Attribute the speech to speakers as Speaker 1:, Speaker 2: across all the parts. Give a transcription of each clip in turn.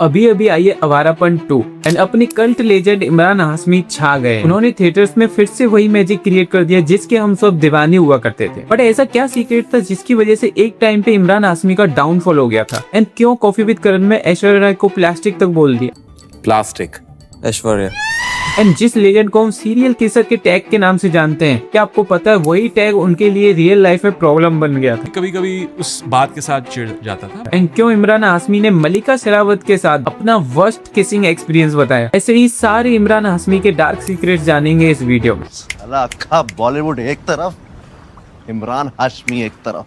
Speaker 1: अभी अभी आई है आवारापन 2 एंड अपनी कल्ट लेजेंड इमरान हाशमी छा गए। उन्होंने थिएटर्स में फिर से वही मैजिक क्रिएट कर दिया जिसके हम सब दीवाने हुआ करते थे। बट ऐसा क्या सीक्रेट था जिसकी वजह से एक टाइम पे इमरान हाशमी का डाउनफॉल हो गया था? एंड क्यों कॉफी विद करण में ऐश्वर्या राय को प्लास्टिक तक बोल दिया?
Speaker 2: प्लास्टिक ऐश्वर्या।
Speaker 1: एंड जिस लेजेंड को हम सीरियल किसर के टैग के नाम से जानते हैं, क्या आपको पता है वही टैग उनके लिए रियल लाइफ में प्रॉब्लम बन गया था?
Speaker 2: कभी कभी उस बात के साथ चिढ़ जाता था।
Speaker 1: एंड क्यों इमरान हाशमी ने मलिका शेरावत के साथ अपना वर्स्ट किसिंग एक्सपीरियंस बताया? ऐसे ही सारे इमरान हाशमी के डार्क सीक्रेट्स जानेंगे इस वीडियो में।
Speaker 3: अक्खा बॉलीवुड एक तरफ, इमरान हाशमी एक तरफ।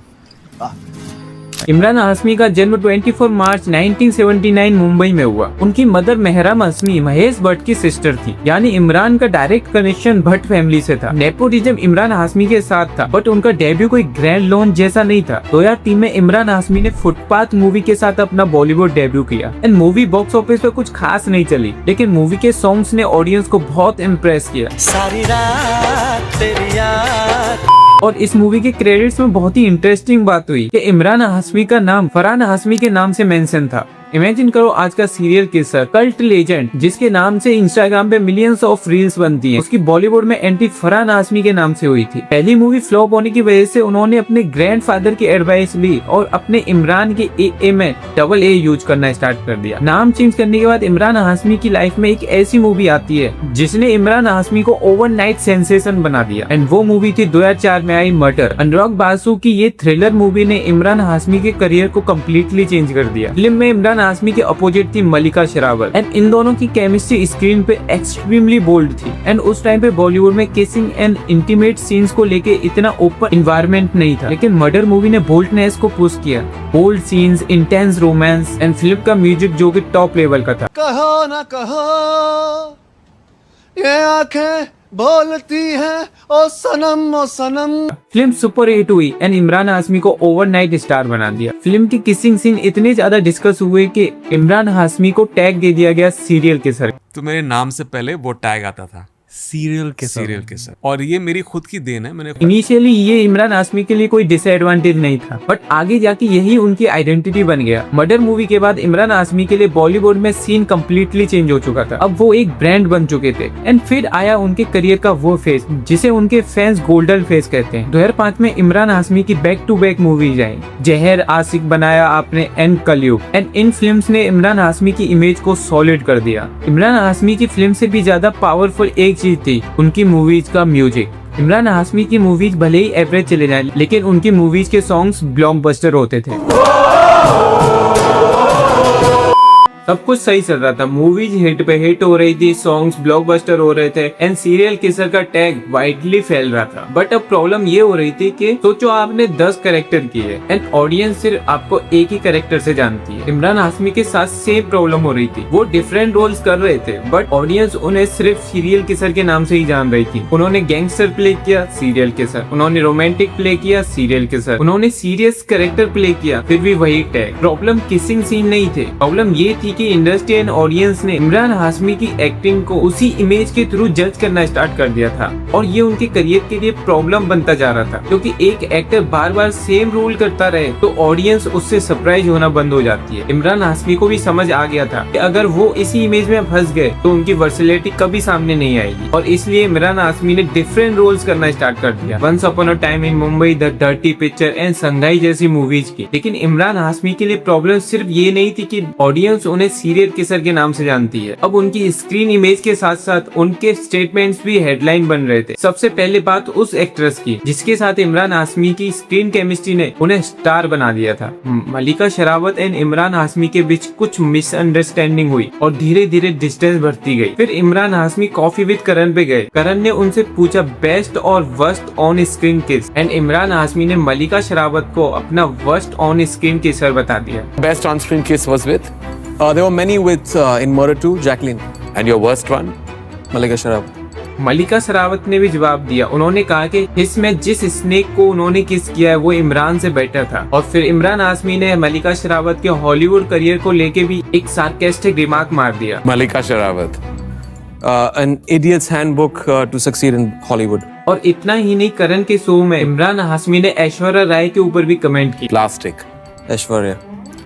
Speaker 1: इमरान हाशमी का जन्म 24 मार्च 1979 मुंबई में हुआ। उनकी मदर मेहराम हाशमी महेश भट्ट की सिस्टर थी, यानी इमरान का डायरेक्ट कनेक्शन भट्ट फैमिली से था। नेपोटिज्म इमरान हाशमी के साथ था, बट उनका डेब्यू कोई ग्रैंड लॉन्च जैसा नहीं था। 2003 में इमरान हाशमी ने फुटपाथ मूवी के साथ अपना बॉलीवुड डेब्यू किया एंड मूवी बॉक्स ऑफिस पे कुछ खास नहीं चली, लेकिन मूवी के सॉन्ग्स ने ऑडियंस को बहुत इम्प्रेस किया।
Speaker 4: सारी रात तेरी याद।
Speaker 1: और इस मूवी के क्रेडिट्स में बहुत ही इंटरेस्टिंग बात हुई कि इमरान हाशमी का नाम फरहान हाशमी के नाम से मेंशन था। इमेजिन करो आज का सीरियल किसर कल्ट लेजेंड जिसके नाम से इंस्टाग्राम पे मिलियंस ऑफ रील्स बनती हैं, उसकी बॉलीवुड में एंट्री फरहान हाशमी के नाम से हुई थी। पहली मूवी फ्लॉप होने की वजह से उन्होंने अपने ग्रैंडफादर की एडवाइस ली और अपने इमरान के ए में डबल ए यूज करना स्टार्ट कर दिया। नाम चेंज करने के बाद इमरान हाशमी की लाइफ में एक ऐसी मूवी आती है जिसने इमरान हाशमी को ओवरनाइट सेंसेशन बना दिया एंड वो मूवी थी 2004 में आई मर्डर। अनुराग बासु की ये थ्रिलर मूवी ने इमरान हाशमी के करियर को कम्प्लीटली चेंज कर दिया। फिल्म में इमरान हाशमी के अपोजिट थी मलिका शेरावत एंड इन दोनों की केमिस्ट्री स्क्रीन पे एक्सट्रीमली बोल्ड थी। एंड उस टाइम पे बॉलीवुड में किसिंग एंड इंटीमेट सीन्स को लेके इतना ओपन इन्वायरमेंट नहीं था, लेकिन मर्डर मूवी ने बोल्डनेस को पुश किया। Bold scenes, intense romance and film का म्यूजिक जो कि टॉप लेवल का था।
Speaker 3: कहो ना कहो, ये आंखें बोलती हैं ओ सनम ओ सनम।
Speaker 1: फिल्म सुपर हिट हुई एंड इमरान हाशमी को ओवरनाइट स्टार बना दिया। फिल्म की किसिंग सीन इतने ज्यादा डिस्कस हुए कि इमरान हाशमी को टैग दे दिया गया सीरियल किसर।
Speaker 2: तो मेरे नाम से पहले वो टैग आता था सीरियल किसर, और ये मेरी खुद की देन है। मैंने
Speaker 1: इनिशियली ये इमरान हाशमी के लिए कोई डिसएडवांटेज नहीं था, बट आगे जाके यही उनकी आइडेंटिटी बन गया। मर्डर मूवी के बाद इमरान हाशमी के लिए बॉलीवुड में सीन कम्प्लीटली चेंज हो चुका था। अब वो एक ब्रांड बन चुके थे एंड फिर आया उनके करियर का वो फेज जिसे उनके फैंस गोल्डन फेज कहते हैं। 2005 में इमरान हाशमी की बैक टू बैक मूवीज आई, जहर, आशिक बनाया आपने एंड कलयुग। एंड इन फिल्म्स ने इमरान हाशमी की इमेज को सॉलिड कर दिया। इमरान हाशमी की फिल्म से भी ज्यादा पावरफुल एक चीज थी उनकी मूवीज का म्यूजिक। इमरान हाशमी की मूवीज भले ही एवरेज चले जाए, लेकिन उनकी मूवीज के सॉन्ग्स ब्लॉकबस्टर होते थे। सब कुछ सही चल रहा था, मूवीज हिट पे हिट हो रही थी, सॉन्ग्स ब्लॉकबस्टर हो रहे थे एंड सीरियल किसर का टैग वाइडली फैल रहा था। बट अब प्रॉब्लम ये हो रही थी कि सोचो आपने 10 कैरेक्टर किए एंड ऑडियंस सिर्फ आपको एक ही कैरेक्टर से जानती है। इमरान हाशमी के साथ सेम प्रॉब्लम हो रही थी। वो डिफरेंट रोल्स कर रहे थे बट ऑडियंस उन्हें सिर्फ सीरियल किसर के नाम से ही जान रही थी। उन्होंने गैंगस्टर प्ले किया, सीरियल किसर। उन्होंने रोमांटिक प्ले किया, सीरियल किसर। उन्होंने सीरियस कैरेक्टर प्ले किया, फिर भी वही टैग। प्रॉब्लम किसिंग सीन नहीं थे, प्रॉब्लम ये थी कि इंडस्ट्री एंड ऑडियंस ने इमरान हाशमी की एक्टिंग को उसी इमेज के थ्रू जज करना स्टार्ट कर दिया था और ये उनके करियर के लिए प्रॉब्लम बनता जा रहा था, क्योंकि एक एक्टर बार बार सेम रोल करता रहे तो ऑडियंस उससे सरप्राइज होना बंद हो जाती है। इमरान हाशमी को भी समझ आ गया था कि अगर वो इसी इमेज में फंस गए तो उनकी वर्सैलिटी कभी सामने नहीं आएगी, और इसलिए इमरान हाशमी ने डिफरेंट रोल्स करना स्टार्ट कर दिया। Once upon a time in Mumbai, the dirty picture and Shanghai जैसी मूवीज की। लेकिन इमरान हाशमी के लिए प्रॉब्लम सिर्फ ये नहीं थी कि ऑडियंस उन्हें सीरियल किसर के नाम से जानती है, अब उनकी स्क्रीन इमेज के साथ साथ उनके स्टेटमेंट्स भी हेडलाइन बन रहे थे। सबसे पहले बात उस एक्ट्रेस की जिसके साथ इमरान हाशमी की स्क्रीन केमिस्ट्री ने उन्हें स्टार बना दिया था। मलिका शेरावत एंड इमरान हाशमी के बीच कुछ मिसअंडरस्टैंडिंग हुई और धीरे धीरे डिस्टेंस बढ़ती गई। फिर इमरान हाशमी कॉफी विद करण पे गए। करण ने उनसे पूछा बेस्ट और वर्स्ट ऑन स्क्रीन किस, एंड इमरान हाशमी ने मलिका शेरावत को अपना वर्स्ट ऑन स्क्रीन किसर बता दिया।
Speaker 5: Best on-screen kiss was with? There were many with in Murder 2, Jacqueline.
Speaker 2: And your worst one?
Speaker 5: Malika Sherawat.
Speaker 1: मलिका शेरावत ने भी जवाब दिया। उन्होंने कहा कि इसमें जिस स्नेक को उन्होंने किस किया है वो इमरान से बेटर था। और फिर इमरान हाशमी ने मलिका शेरावत के हॉलीवुड करियर को लेके भी एक सार्केस्टिक रिमार्क मार दिया।
Speaker 2: मलिका Sherawat
Speaker 5: An idiot's handbook to succeed in Hollywood.
Speaker 1: और इतना ही नहीं, करण के शो में इमरान हाशमी ने ऐश्वर्या राय के ऊपर भी कमेंट की।
Speaker 2: Plastic
Speaker 5: Aishwarya.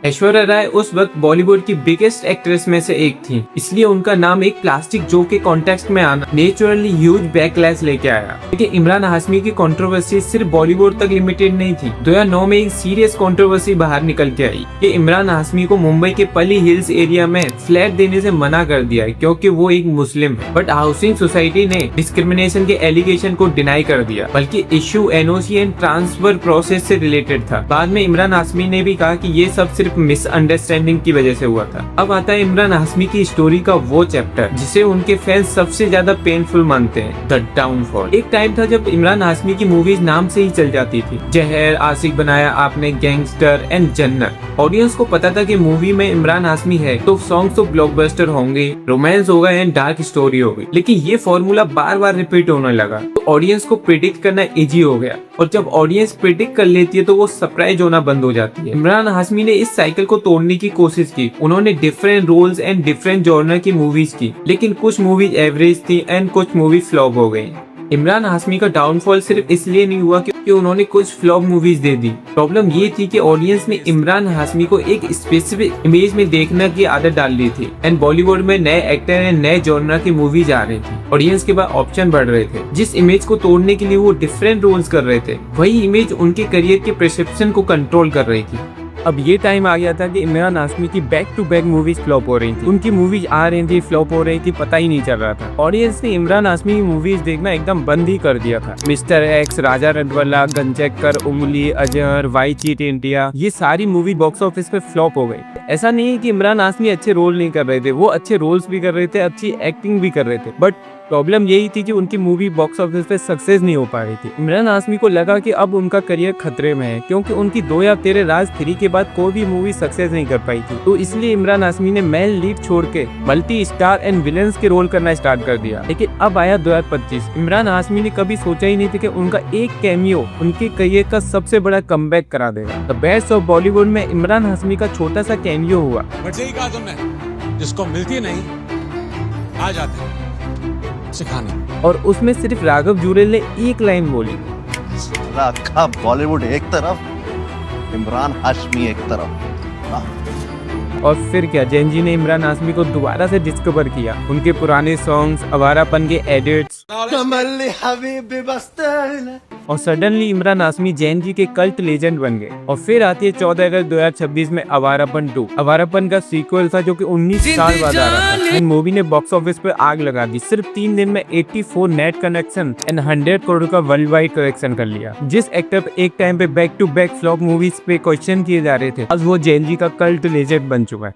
Speaker 1: ऐश्वर्या राय उस वक्त बॉलीवुड की बिगेस्ट एक्ट्रेस में से एक थी, इसलिए उनका नाम एक प्लास्टिक जोक के कॉन्टेक्स्ट में आना नेचुरली ह्यूज बैकलैश लेके आया। लेकिन इमरान हाशमी की कंट्रोवर्सी सिर्फ बॉलीवुड तक लिमिटेड नहीं थी। 2009 में एक सीरियस कंट्रोवर्सी बाहर निकल के आई कि इमरान हाशमी को मुंबई के पली हिल्स एरिया में फ्लैट देने से मना कर दिया है क्योंकि वो एक मुस्लिम है। बट हाउसिंग सोसाइटी ने डिस्क्रिमिनेशन के एलिगेशन को डिनाई कर दिया, बल्कि issue NOC and transfer process से रिलेटेड था। बाद में इमरान हाशमी ने भी कहा कि ये सब सिर्फ मिसअंडरस्टैंडिंग की वजह से हुआ था। अब आता है इमरान हाशमी की स्टोरी का वो चैप्टर जिसे उनके फैंस सबसे ज्यादा पेनफुल मानते हैं, द डाउनफॉल। एक टाइम था जब इमरान हाशमी की मूवीज नाम से ही चल जाती थी, जहर, आशिक बनाया आपने, गैंगस्टर एंड जन्नत। ऑडियंस को पता था कि मूवी में इमरान हाशमी है तो सॉन्ग तो ब्लॉकबस्टर होंगे, रोमांस होगा एंड डार्क स्टोरी होगी। लेकिन ये फॉर्मूला बार बार रिपीट होने लगा तो ऑडियंस को प्रिडिक्ट करना इजी हो गया, और जब ऑडियंस प्रिडिक्ट कर लेती है तो वो सरप्राइज होना बंद हो जाती है। इमरान हाशमी ने इस साइकिल को तोड़ने की कोशिश की। उन्होंने different roles and different genre की मूवीज की, लेकिन कुछ मूवीज एवरेज थी एंड कुछ मूवी फ्लॉप हो गई। इमरान हाशमी का डाउनफॉल सिर्फ इसलिए नहीं हुआ क्योंकि उन्होंने कुछ फ्लॉप मूवीज दे दी। प्रॉब्लम ये थी कि ऑडियंस ने इमरान हाशमी को एक स्पेसिफिक इमेज में देखने की आदत डाल ली थी एंड बॉलीवुड में नए एक्टर एंड नए जॉनर की मूवीज आ रही थी। ऑडियंस के पास ऑप्शन बढ़ रहे थे। जिस इमेज को तोड़ने के लिए वो डिफरेंट रोल्स कर रहे थे, वही इमेज उनके करियर के परसेप्शन को कंट्रोल कर रही थी। अब ये टाइम आ गया था कि इमरान हाशमी की back to back movies flop हो रही थी। उनकी मूवीज आ रही थी, फ्लॉप हो रही थी, पता ही नहीं चल रहा था। ऑडियंस ने इमरान हाशमी की मूवीज देखना एकदम बंद ही कर दिया था। मिस्टर एक्स, राजा रटवल्ला, गंजेकर, उंगली, अजहर, वाई चीट इंडिया, ये सारी मूवी बॉक्स ऑफिस पे फ्लॉप हो गई। ऐसा नहीं है कि इमरान हाशमी अच्छे रोल नहीं कर रहे थे, वो अच्छे रोल्स भी कर रहे थे, अच्छी एक्टिंग भी कर रहे थे, बट प्रॉब्लम यही थी कि उनकी मूवी बॉक्स ऑफिस पे सक्सेस नहीं हो पा रही थी। इमरान हाशमी को लगा कि अब उनका करियर खतरे में है क्योंकि उनकी 2 या तेरे राज 3 के बाद कोई भी मूवी सक्सेस नहीं कर पाई थी। तो इसलिए इमरान हाशमी ने मेल लीड छोड़ के मल्टी स्टार एंड विलेंस के रोल करना स्टार्ट कर दिया। लेकिन अब आया 2025। इमरान हाशमी ने कभी सोचा ही नहीं था कि उनका एक कैमियो उनके करियर का सबसे बड़ा कमबैक करा देगा। द बेस्ट ऑफ बॉलीवुड में इमरान हाशमी का छोटा सा कैमियो हुआ।
Speaker 2: बट यही कहा तुमने, जिसको मिलती नहीं आ जाते हैं सिखाने।
Speaker 1: और उसमें सिर्फ राघव जुरेल ने एक लाइन बोली,
Speaker 3: अक्खा बॉलीवुड एक तरफ, इमरान हाशमी एक तरफ।
Speaker 1: और फिर क्या, जेनजी ने इमरान हाशमी को दोबारा से डिस्कवर किया। उनके पुराने सॉन्ग्स, अवारापन के एडिट्स, और सडनली इमरान हाशमी जेनजी के कल्ट लेजेंड बन गए। और फिर आती है 14 अगस्त 2026 में अवारापन 2। अवारापन का सीक्वल था जो कि 19 साल बाद आ रहा था। इन मूवी ने बॉक्स ऑफिस पे आग लगा दी। सिर्फ 3 दिन में 84 नेट कनेक्शन एंड 100 करोड़ का वर्ल्ड वाइड कलेक्शन कर लिया। जिस एक्टर पे एक टाइम पे back to back flop movies पे क्वेश्चन किए जा रहे थे, आज वो जेनजी का कल्ट लेजेंड बन चुका है।